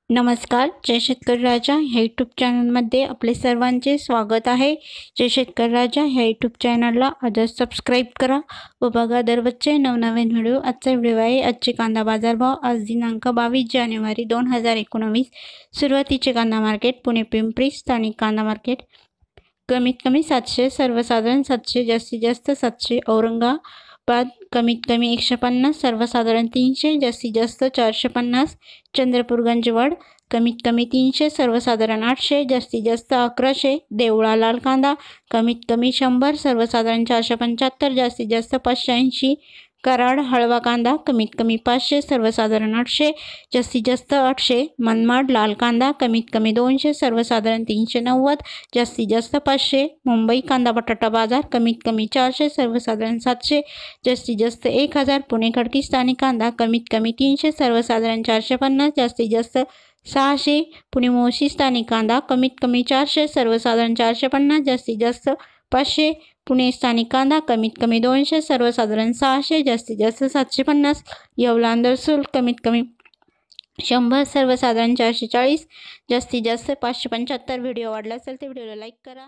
नमस्कार, जय शेतकरी राजा ह्या यूट्यूब चॅनलमध्ये आपले सर्वांचे स्वागत आहे। जय शेतकरी राजा ह्या यूट्यूब चॅनलला आजच सबस्क्राईब करा व बघा दररोजचे नवनवीन व्हिडिओ। आजचा व्हिडिओ आहे आजचे कांदा बाजारभाव। आज दिनांक 22 जानेवारी 2019। सुरुवातीचे कांदा मार्केट पुणे पिंपरी स्थानिक कांदा मार्केट कमीत कमी 700, सर्वसाधारण 700, जास्तीत जास्त 700। औरंगाबाद कमीत कमी 150, सर्वसाधारण 300, जास्तीत जास्त 450। चंद्रपूर गंजवड कमीत कमी 300, सर्वसाधारण 800, जास्तीत जास्त 1100। देवळा लाल कांदा कमीत कमी 100, सर्वसाधारण 475, जास्तीत जास्त 580। कराड हळवा कांदा कमीत कमी 500, सर्वसाधारण 800, जास्तीत जास्त 800। मनमाड लाल कांदा कमीत कमी 200, सर्वसाधारण 390, जास्तीत जास्त 500। मुंबई कांदा बटाटा बाजार कमीत कमी 400, सर्वसाधारण 700, जास्तीत जास्त 1000। पुणे खडकी स्थानिक कांदा कमीत कमी 300, सर्वसाधारण 450, जास्तीत जास्त 600। पुणे मोशी स्थानिक कांदा कमीत कमी 400, सर्वसाधारण 450, जास्तीत जास्त 500। पुणे स्थानिक कांदा कमीत कमी 200, सर्वसाधारण 600, जास्तीत जास्त 750। येवला अंदरसूल कमीत कमी 100, सर्वसाधारण 440, जास्तीत जास्त 575। व्हिडिओ आवडला असेल तर व्हिडिओला लाईक करा।